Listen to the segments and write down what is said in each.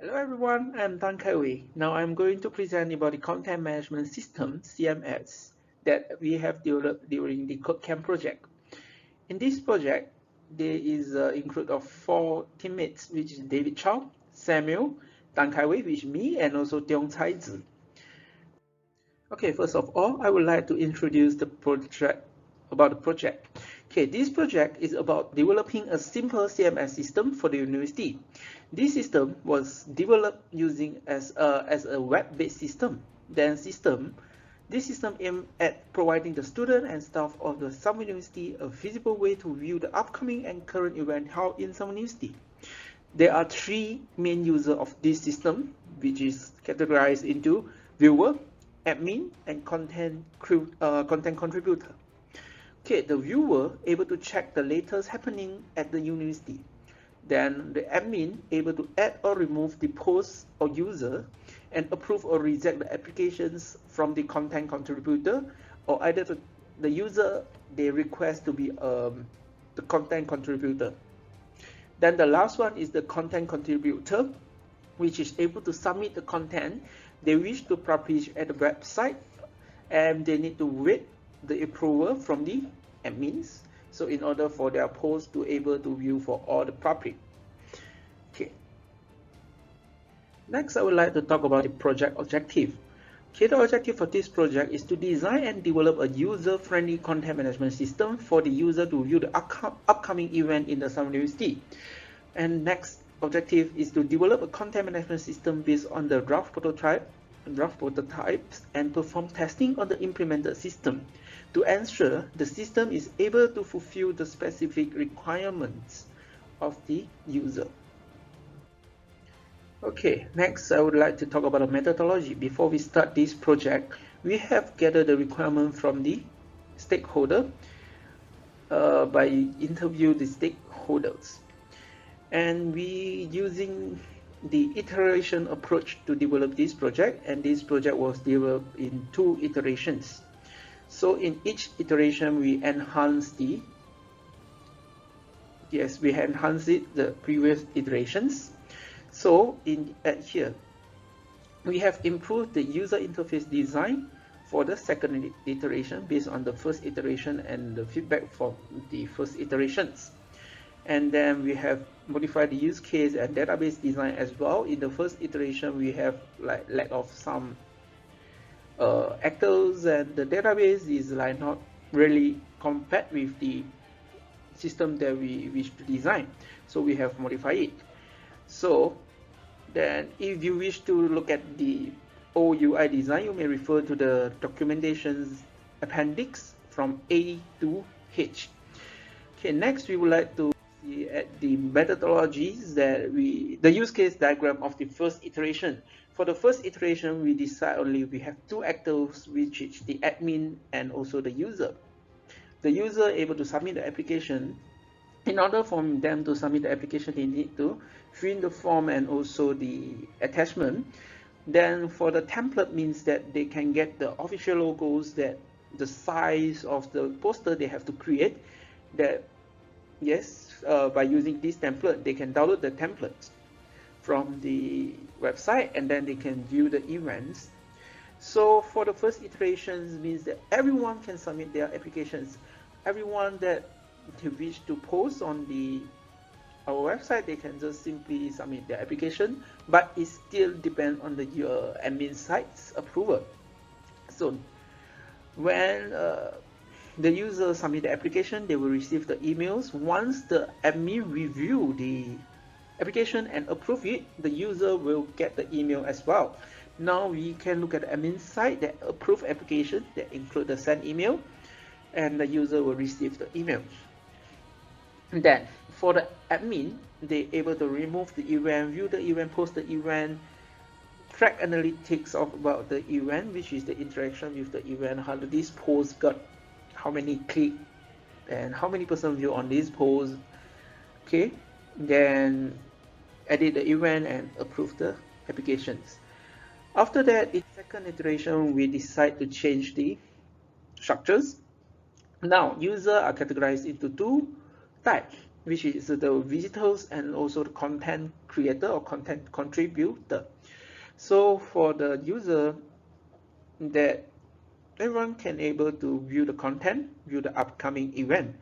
Hello everyone, I'm Kai Wei. Now I'm going to present about the content management system CMS that we have developed during the CodeCamp project. In this project, there is include of 4 teammates, which is David Chow, Samuel, Kai Wei, which is me, and also Teong Cai Zhi. Okay, first of all, I would like to introduce the project about the project. Okay, this project is about developing a simple CMS system for the university. This system was developed using as a web-based system. This system aimed at providing the student and staff of the Samir University a visible way to view the upcoming and current event held in Samir University. There are 3 main users of this system, which is categorized into viewer, admin, and content contributor. Okay, the viewer able to check the latest happening at the university. Then the admin able to add or remove the post or user and approve or reject the applications from the content contributor, or either the user they request to be the content contributor. Then the last one is the content contributor, which is able to submit the content they wish to publish at the website, and they need to wait the approval from the admins. So in order for their post to able to view for all the public. Okay. Next, I would like to talk about the project objective. Okay, the objective for this project is to design and develop a user-friendly content management system for the user to view the upcoming event in the Samir University. And next objective is to develop a content management system based on the draft prototypes and perform testing on the implemented system to ensure the system is able to fulfill the specific requirements of the user. Okay, next I would like to talk about the methodology. Before we start this project, we have gathered the requirement from the stakeholder by interview the stakeholders. And we using the iteration approach to develop this project, and this project was developed in 2 iterations. So in each iteration we enhance the previous iterations. So here we have improved the user interface design for the second iteration based on the first iteration and the feedback from the first iterations. And then we have modified the use case and database design as well. In the first iteration, we have like lack of some actors, and the database is like not really compact with the system that we wish to design. So we have modified it. So then if you wish to look at the OUI design, you may refer to the documentations appendix from A to H. Okay, next we would like to see at the methodologies that the use case diagram of the first iteration. For the first iteration, we decide we have 2 actors, which is the admin and also the user. The user able to submit the application. In order for them to submit the application, they need to fill in the form and also the attachment. Then for the template means that they can get the official logos, that the size of the poster they have to create. That by using this template, they can download the templates from the website, and then they can view the events. So for the first iterations means that everyone can submit their applications. Everyone that wish to post on our website, they can just simply submit their application, but it still depends on the admin site's approval. So when the user submit the application, they will receive the emails. Once the admin review the application and approve it, the user will get the email as well. Now we can look at the admin site that approve application that include the send email, and the user will receive the email. And then for the admin, they able to remove the event, view the event, post the event, track analytics of about the event, which is the interaction with the event, how this post got how many click and how many person view on this post. Okay, then edit the event and approve the applications. After that, in second iteration, we decide to change the structures. Now users are categorized into 2 types, which is the visitors and also the content creator or content contributor. So for the user, that everyone can able to view the content, view the upcoming event,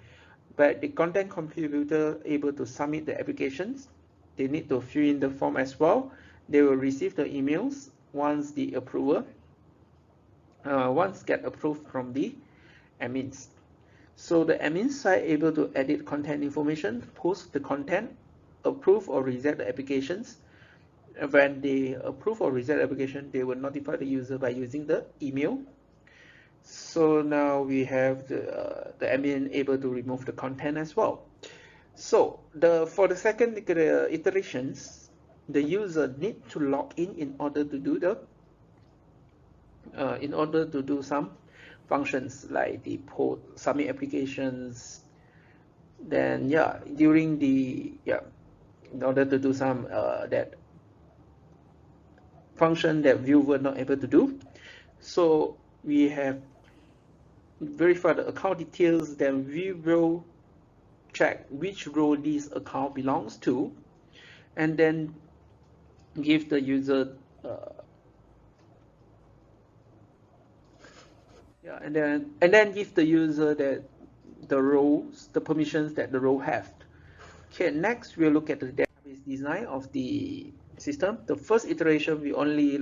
but the content contributor able to submit the applications. They need to fill in the form as well. They will receive the emails once the approval, once get approved from the admins. So the admin side able to edit content information, post the content, approve or reject the applications. When they approve or reject the application, they will notify the user by using the email. So now we have the admin able to remove the content as well. So for the second iterations, the user need to log in order to do the some functions like the submit applications. Then during the in order to do some that function that viewer were not able to do. So we have verified the account details, then we will check which row this account belongs to, and then give the user and then give the user that the rows, the permissions that the row have. Okay, next we'll look at the database design of the system. The first iteration we only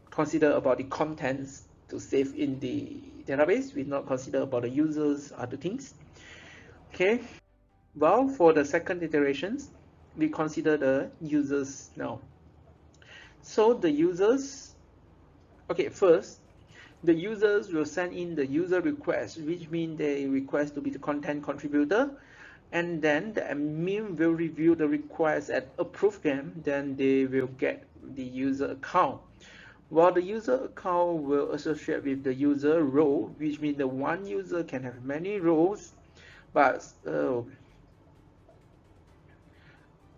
consider about the contents to save in the database. We not consider about the users, other things. Okay, well, for the second iterations, we consider the users now. So the users, okay, first the users will send in the user request, which means they request to be the content contributor, and then the admin will review the request and approve them. Then they will get the user account. While the user account will associate with the user role, which means the one user can have many roles, but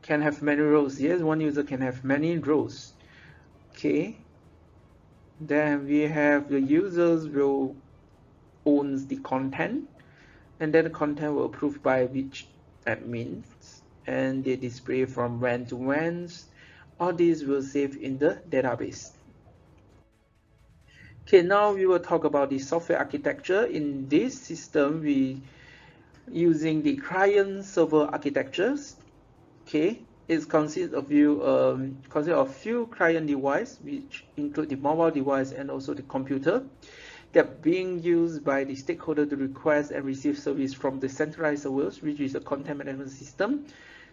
can have many roles. Yes, one user can have many roles. Okay. Then we have the users will owns the content, and then the content will approved by which admins, and they display from when to when. All these will save in the database. Okay, now we will talk about the software architecture. In this system, we using the client server architectures. Okay, it consists of few client device, which include the mobile device and also the computer, that being used by the stakeholder to request and receive service from the centralized servers, which is a content management system.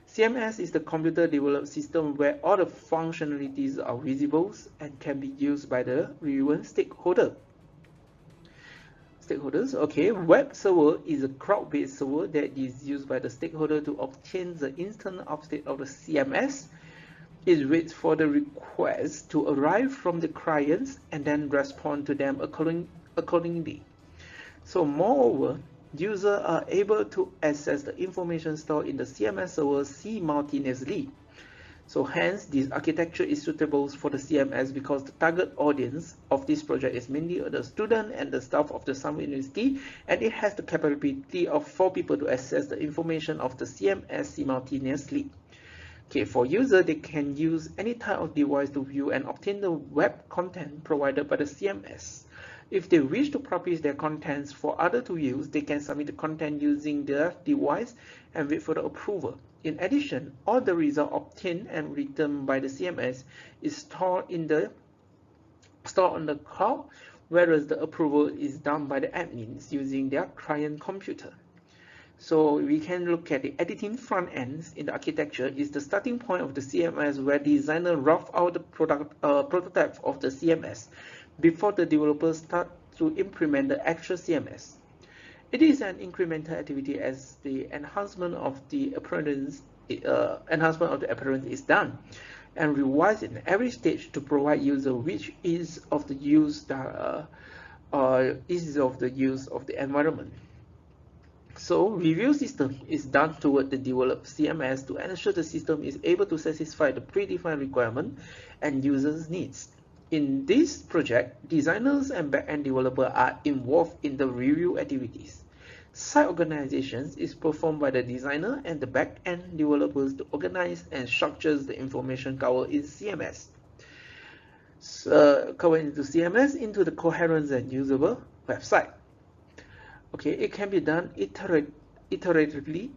CMS is the computer developed system where all the functionalities are visible and can be used by the relevant stakeholders. Okay, web server is a cloud-based server that is used by the stakeholder to obtain the instant update of the CMS. It waits for the request to arrive from the clients and then respond to them accordingly. So moreover, users are able to access the information stored in the CMS server simultaneously. So hence, this architecture is suitable for the CMS because the target audience of this project is mainly the student and the staff of the Samir University, and it has the capability for people to access the information of the CMS simultaneously. Okay, for user, they can use any type of device to view and obtain the web content provided by the CMS. If they wish to publish their contents for others to use, they can submit the content using their device and wait for the approval. In addition, all the results obtained and written by the CMS is stored on the cloud, whereas the approval is done by the admins using their client computer. So we can look at the editing front ends in the architecture is the starting point of the CMS, where designer rough out the prototype of the CMS before the developers start to implement the actual CMS. It is an incremental activity as the enhancement of the appearance is done and revised in every stage to provide user which is of the use of the environment. So review system is done toward the developed CMS to ensure the system is able to satisfy the predefined requirement and users' needs. In this project, designers and back-end developers are involved in the review activities. Site organizations is performed by the designer and the back-end developers to organize and structures the information covered in CMS. Covered into CMS into the coherent and usable website. Okay, it can be done iteratively,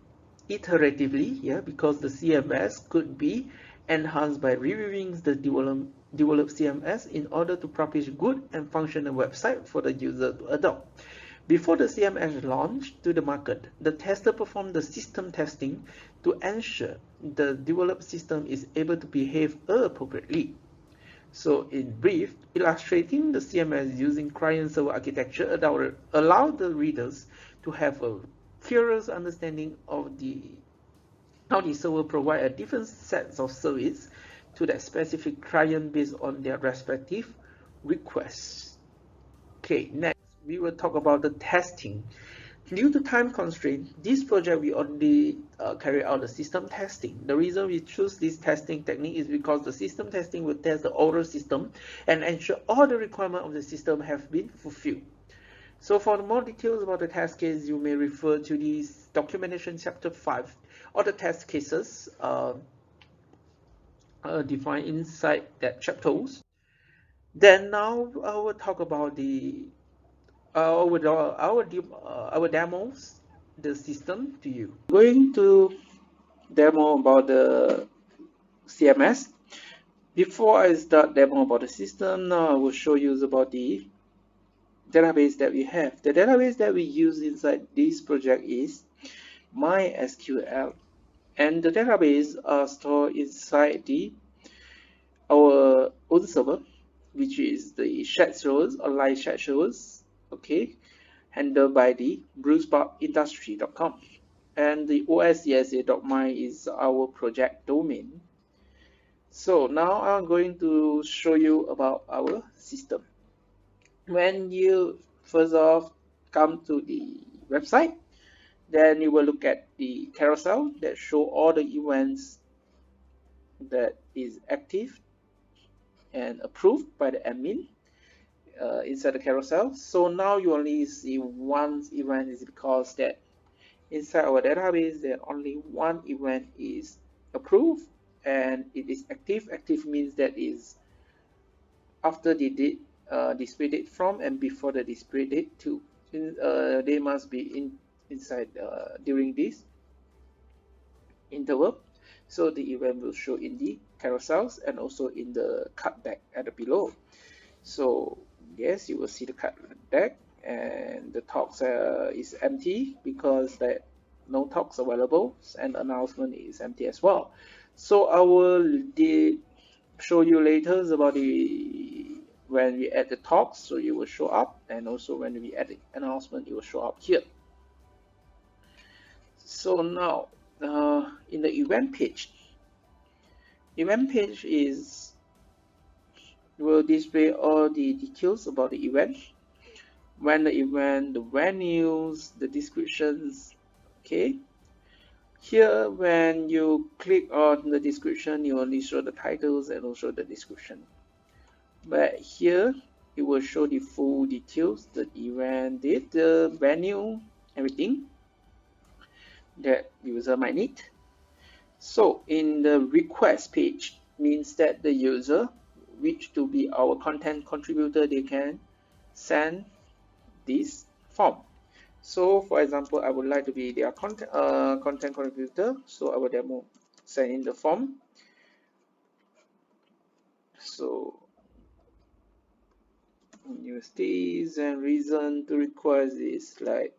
yeah, because the CMS could be enhanced by reviewing the developed CMS in order to publish good and functional website for the user to adopt. Before the CMS launched to the market, the tester performed the system testing to ensure the developed system is able to behave appropriately. So in brief, illustrating the CMS using client-server architecture allow the readers to have a clearer understanding of how the server provide a different sets of service to that specific client based on their respective requests. Okay, next we will talk about the testing. Due to time constraint, this project we only carry out the system testing. The reason we choose this testing technique is because the system testing will test the overall system and ensure all the requirements of the system have been fulfilled. So for more details about the test case, you may refer to the documentation chapter 5 or the test cases defined inside that chapters. Then now I will talk about our demos the system to you. Going to demo about the CMS. Before I start demo about the system, now I will show you about the database that we have. The database that we use inside this project is MySQL, and the database are stored inside our own server, which is the shared servers, online shared servers, okay, handled by the BlueSparkIndustry.com. And the oscsa.my is our project domain. So now I'm going to show you about our system. When you first off come to the website, then you will look at the carousel that show all the events that is active and approved by the admin inside the carousel. So now you only see one event is because that inside our database there only one event is approved and it is active. Active means that is after the date display date from and before the display date too. They must be inside during this interval. So the event will show in the carousels and also in the card deck at the below. So yes, you will see the card deck and the talks is empty because that no talks available and announcement is empty as well. So I will show you later about the when we add the talks, so you will show up, and also when we add the announcement, it will show up here. So now in the event page is will display all the details about the event, when the event, the venues, the descriptions. Okay, here when you click on the description, you only show the titles and also the description, but here it will show the full details, the event date, the venue, everything that user might need. So in the request page means that the user wish to be our content contributor, they can send this form. So for example, I would like to be their content contributor, so I will demo send in the form. So universities and reason to request is like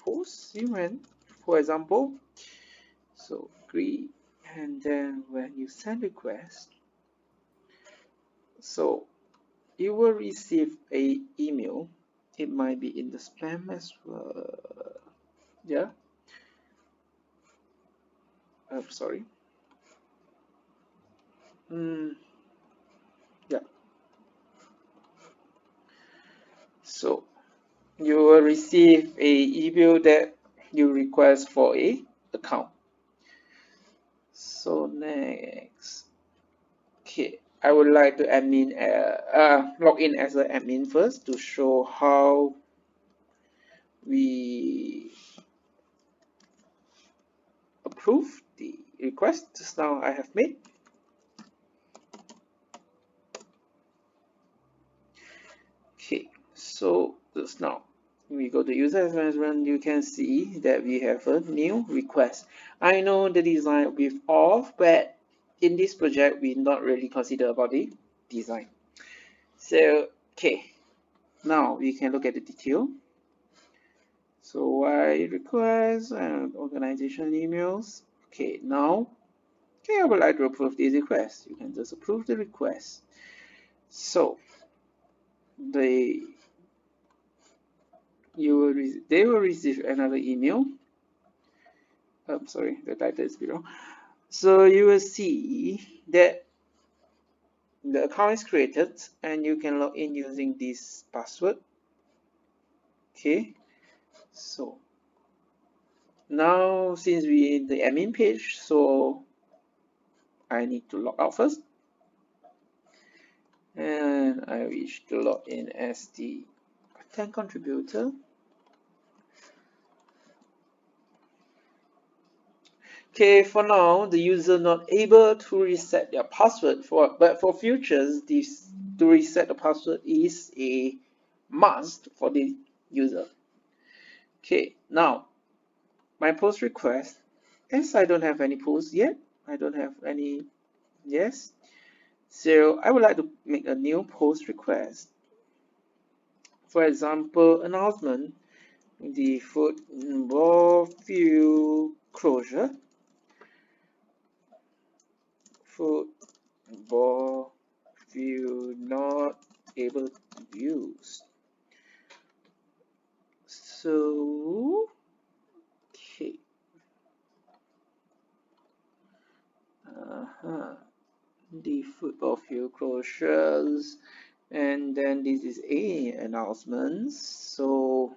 post event, for example. So agree, and then when you send request, so you will receive a email. It might be in the spam as well. Yeah, I'm sorry. Yeah, so you will receive a email that you request for a account. So next, okay, I would like to log in as an admin first to show how we approve the request just now I have made. Okay, so just now we go to user management, you can see that we have a new request. I know the design with off, but in this project we not really consider about the design. So okay, now we can look at the detail. So why request and organization emails. Okay, now I would like to approve this request. You can just approve the request. So they will receive another email. I'm sorry, the title is below. So you will see that the account is created and you can log in using this password. Okay, so now since we in the admin page, so I need to log out first, and I wish to log in as the content contributor. Okay, for now the user not able to reset their password, but for futures this to reset the password is a must for the user. Okay, now my post request, as I don't have any post yet, I don't have any, yes, so I would like to make a new post request. For example, announcement, the football field closure, football field not able to use. So okay, the football field closures, and then this is a announcement. So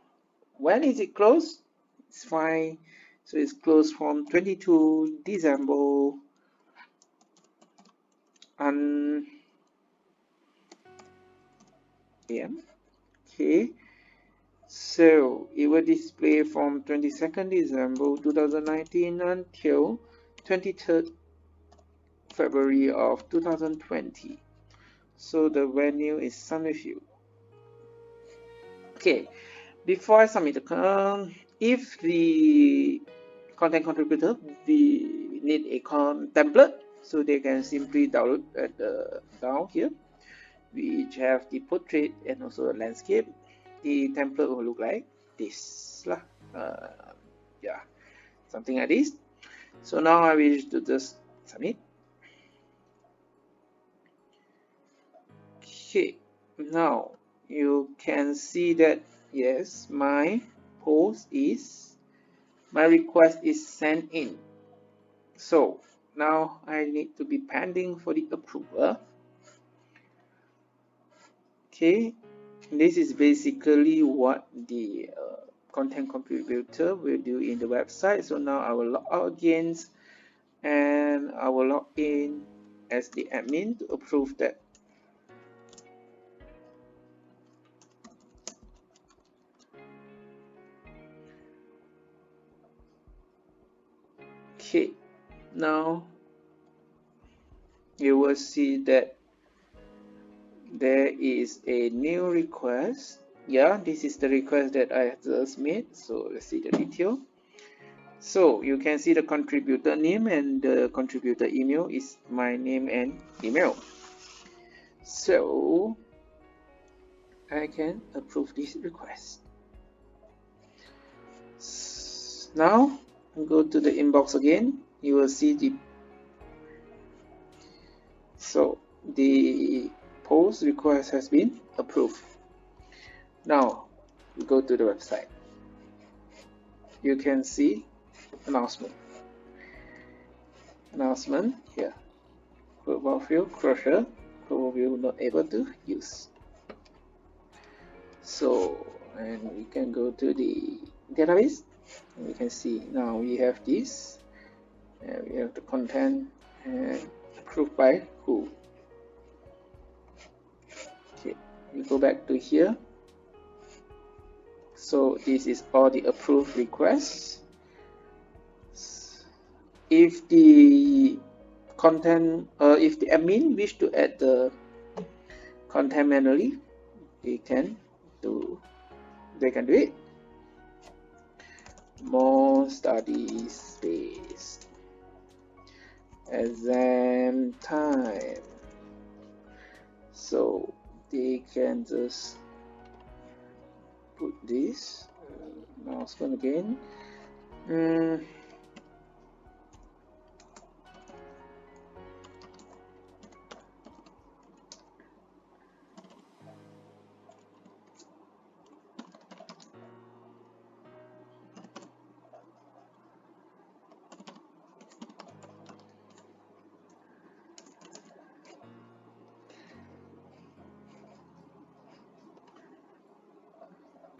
when is it closed? It's fine. So it's closed from 22 December and PM. Okay. So it will display from 22nd December 2019 until 23rd February of 2020. So the venue is Samir. Okay, before I submit the if the content contributor we need a template, so they can simply download at the down here, which have the portrait and also the landscape. The template will look like this lah. Yeah, something like this. So now I wish to just submit. Okay, now you can see that yes, my request is sent in. So now I need to be pending for the approval. Okay, this is basically what the content contributor will do in the website. So now I will log out again and I will log in as the admin to approve that. Okay, now you will see that there is a new request. Yeah, this is the request that I just made. So let's see the detail. So you can see the contributor name and the contributor email is my name and email. So I can approve this request. Now go to the inbox again. You will see the post request has been approved. Now we go to the website. You can see announcement here. Football field closure, probably not able to use. So, and we can go to the database and we can see now we have this and we have the content and approved by who. Okay, we go back to here. So this is all the approved requests. if the content, if the admin wish to add the content manually, they can do it. More study space, exam time, so they can just put this mouse one again.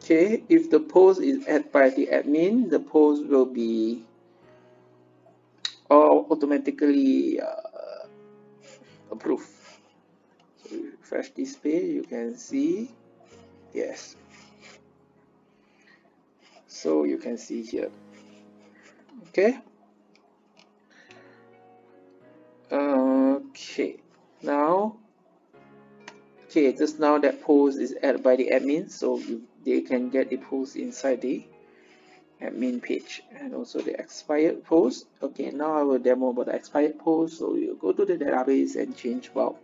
Okay, if the post is added by the admin, the post will be automatically approved. So you refresh this page, you can see, yes. So you can see here. Okay. Okay. Now, okay, just now that post is added by the admin, so they can get the post inside the admin page, and also the expired post. Okay, now I will demo about the expired post. So you go to the database and change. Well,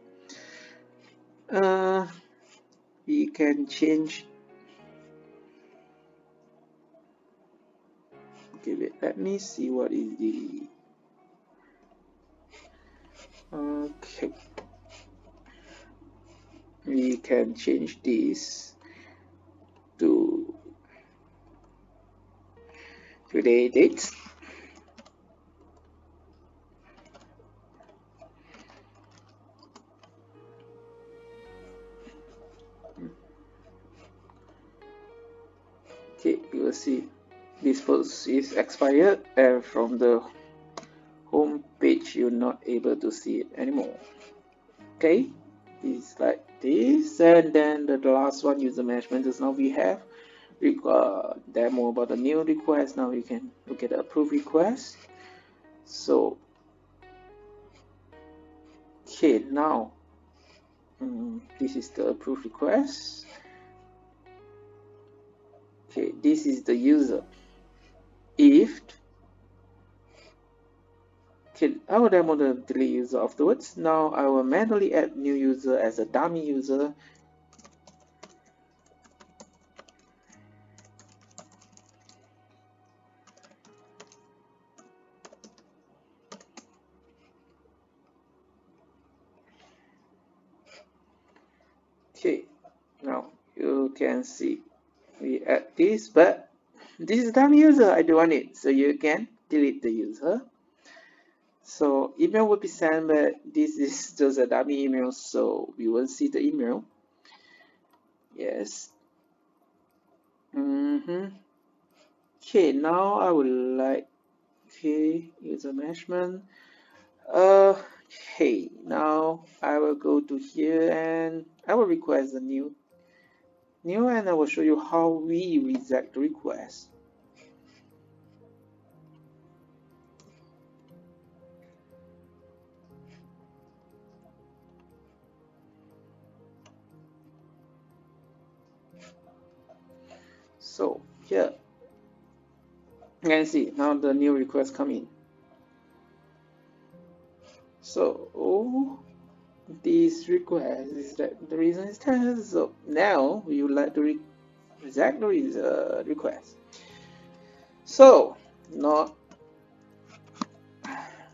we can change. Okay, wait, let me see what is the. Okay, we can change this to today date. Okay, you will see this post is expired, and from the home page you're not able to see it anymore. Okay, it's like this. And then the last one, user management. Just now we have demo about the new request. Now we can look at the approve request. So okay, now this is the approve request. Okay, this is the user. If okay, I will demo the delete user afterwards. Now I will manually add new user as a dummy user. Okay, now you can see we add this, but this is dummy user, I don't want it, so you can delete the user. So email will be sent, but this is just a dummy email, so we won't see the email. Yes. Okay, now I would like, okay, user management. Okay, now I will go to here and I will request a new, and I will show you how we reject the request. So here you can see now the new request come in. So this request is that the reason is test. So now we would like to reject the request. So not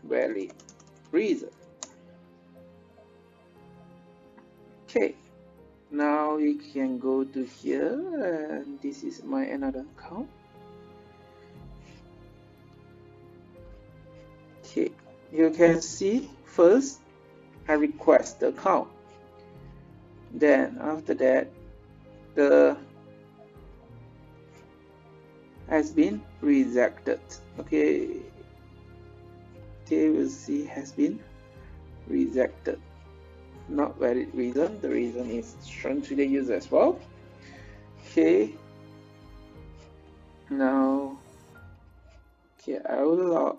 valid reason. Okay, now we can go to here, and this is my another account. Okay, you can see first I request the account, then after that the has been rejected. Okay, we'll see has been rejected. Not valid reason, the reason is shown to the user as well. Okay, now okay, I will log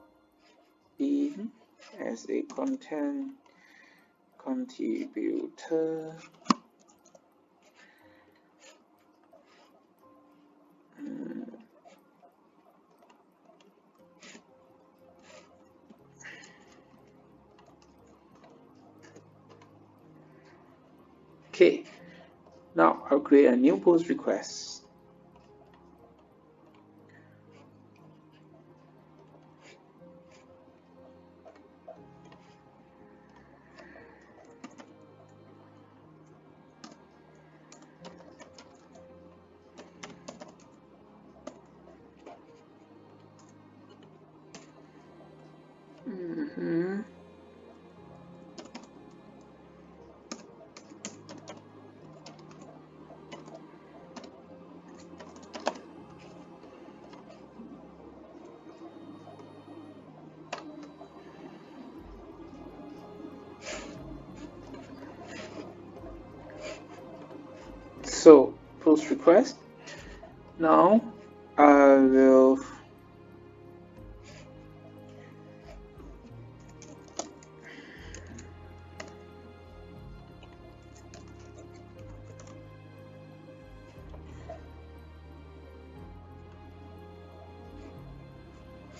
in as a content contributor. Okay, now I'll create a new post request. So post request. Now I will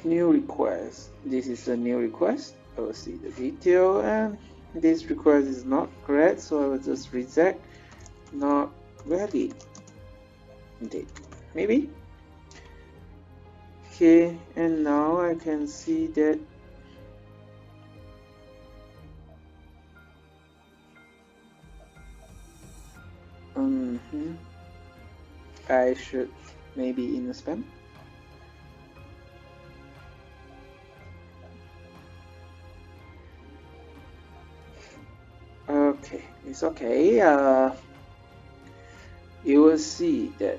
new request. This is a new request. I will see the detail, and this request is not correct, so I will just reject, not valid. Date maybe. Okay, and now I can see that I should maybe in the spam. Okay, it's okay. You will see that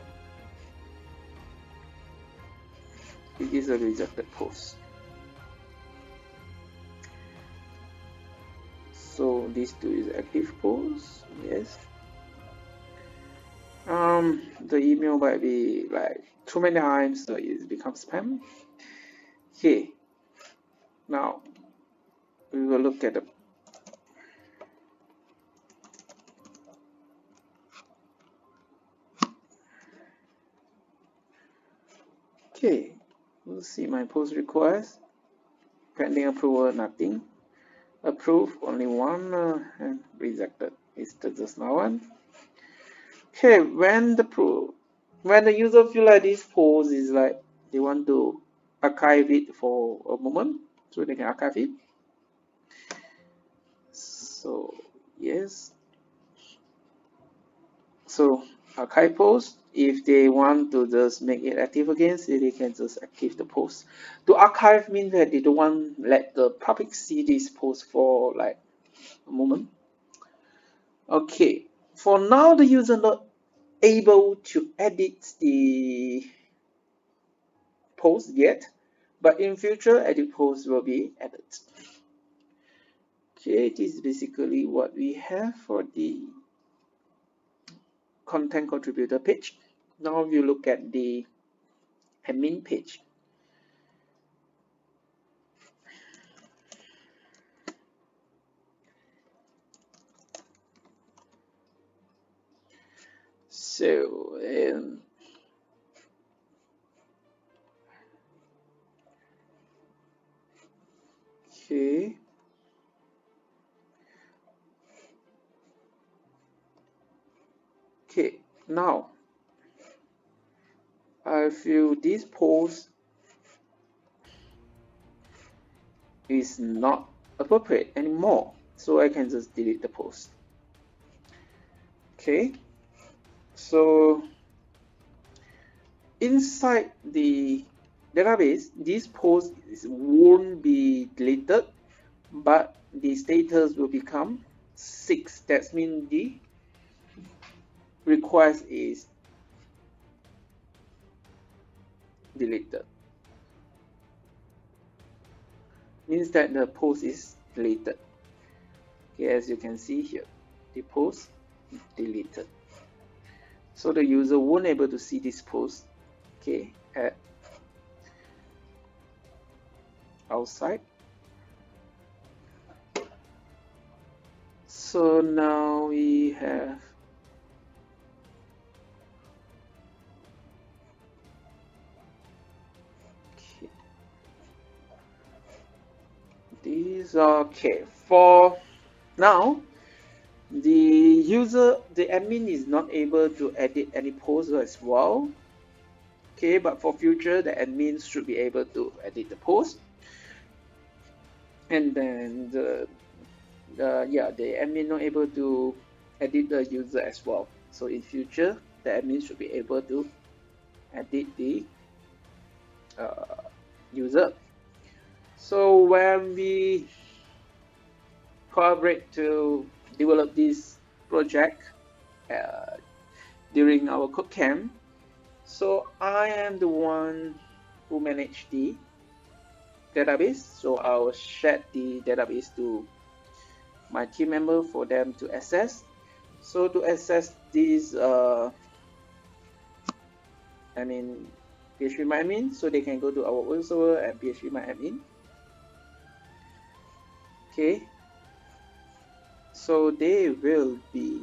it is a rejected post. So this two is active post. Yes. The email might be like too many times, so it becomes spam. Okay. Now we will look at the okay. We'll see my post request. Pending approval, nothing. Approved, only one, and rejected is just now one. Okay, when the user feel like this post is like they want to archive it for a moment, so they can archive it. So yes. So archive post. If they want to just make it active again, so they can just active the post. To archive means that they don't want let the public see this post for like a moment. Okay, for now the user not able to edit the post yet, but in future edit posts will be added. Okay, this is basically what we have for the content contributor page. Now you look at the admin page. So okay. Okay, now I feel this post is not appropriate anymore, so I can just delete the post. Okay, so inside the database, this post won't be deleted, but the status will become 6. That means the request is deleted. Means that the post is deleted. Okay, as you can see here, the post is deleted. So the user won't able to see this post, okay, at outside. So now we have these are okay. For now, the admin is not able to edit any posts as well. Okay, but for future, the admins should be able to edit the post. And then the admin not able to edit the user as well. So in future, the admin should be able to edit the user. So when we collaborate to develop this project during our code camp, so I am the one who manage the database. So I'll share the database to my team member for them to access. So to access this PHP my admin, so they can go to our web server and PHP my admin. Okay, so they will be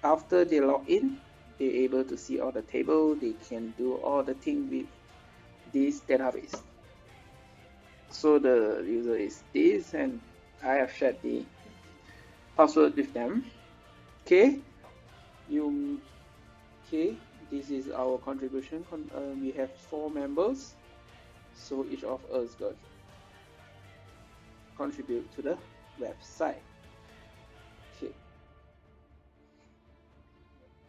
after they log in, they're able to see all the table. They can do all the things with this database. So the user is this, and I have shared the password with them. Okay, this is our contribution. We have 4 members, so each of us got contribute to the website. Okay,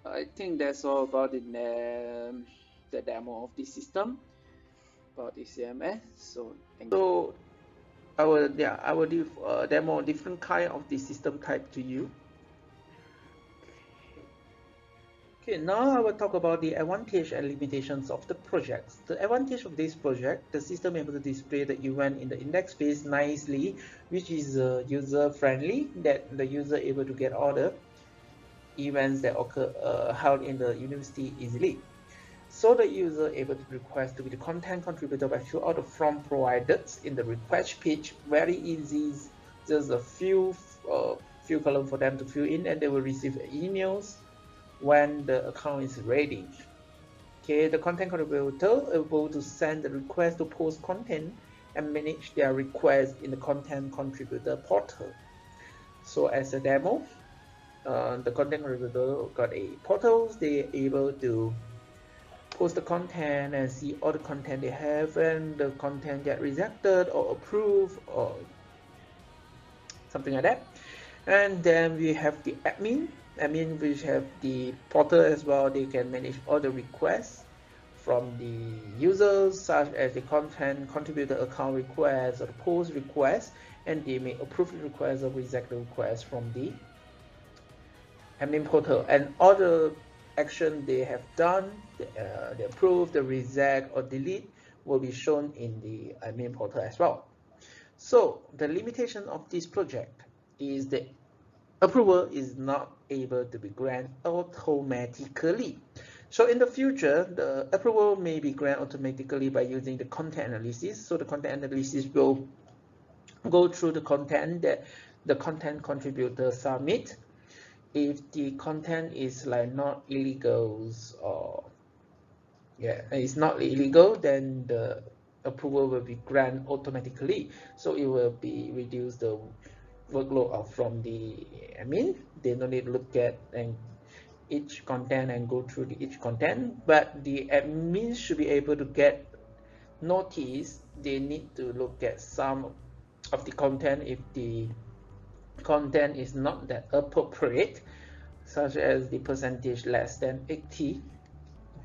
I think that's all about the demo of the system, about the CMS. So thank you. So I will do demo different kind of the system type to you. Okay, now I will talk about the advantage and limitations of the projects. The advantage of this project, the system able to display the event in the index space nicely, which is user friendly, that the user able to get all the events that occur held in the university easily. So the user able to request to be the content contributor by fill out the form provided in the request page. Very easy, just a few columns for them to fill in, and they will receive emails when the account is ready. Okay, the content contributor able to send the request to post content and manage their request in the content contributor portal. So as a demo, the content contributor got a portal. They're able to post the content and see all the content they have, and the content get rejected or approved or something like that. And then we have the admin which have the portal as well. They can manage all the requests from the users, such as the content contributor account requests or the post requests, and they may approve the requests or reject the requests from the admin portal, and all the action they have done, they approve, the reject or delete, will be shown in the admin portal as well. So the limitation of this project is the approval is not able to be granted automatically. So in the future, the approval may be granted automatically by using the content analysis. So the content analysis will go through the content that the content contributor submit. If the content is like not illegal or it's not illegal, then the approval will be granted automatically. So it will be reduce the workload from the admin. They don't need to look at each content and go through each content, but the admin should be able to get notice. They need to look at some of the content if the content is not that appropriate, such as the percentage less than 80.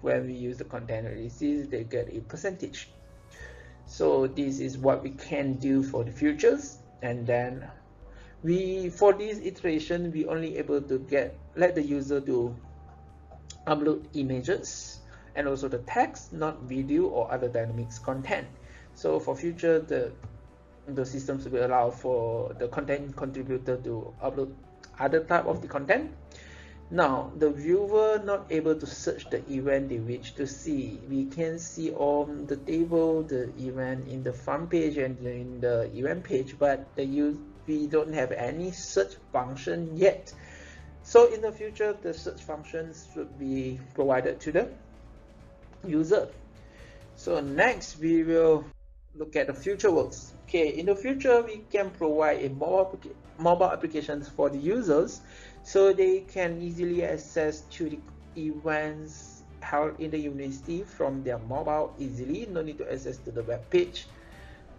When we use the content analysis, they get a percentage. So this is what we can do for the futures. And then for this iteration, we only able to let the user to upload images and also the text, not video or other dynamics content. So for future, the systems will allow for the content contributor to upload other type of the content. Now, the viewer not able to search the event they wish to see. We can see on the table the event in the front page and in the event page, but we don't have any search function yet. So in the future, the search functions should be provided to the user. So next, we will look at the future works. Okay, in the future, we can provide a mobile applications for the users, so they can easily access to the events held in the university from their mobile easily. No need to access to the web page.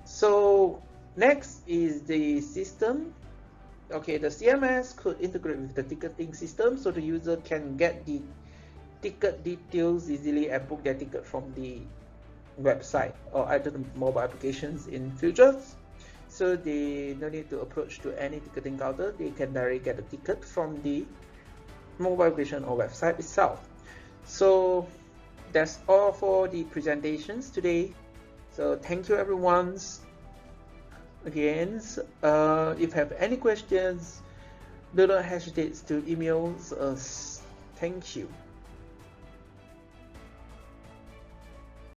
So next is the system. Okay, the CMS could integrate with the ticketing system, so the user can get the ticket details easily and book their ticket from the website or either the mobile applications in future. So they no need to approach to any ticketing counter. They can directly get a ticket from the mobile application or website itself. So that's all for the presentations today. So thank you everyone. Again, if you have any questions, do not hesitate to email us. Thank you.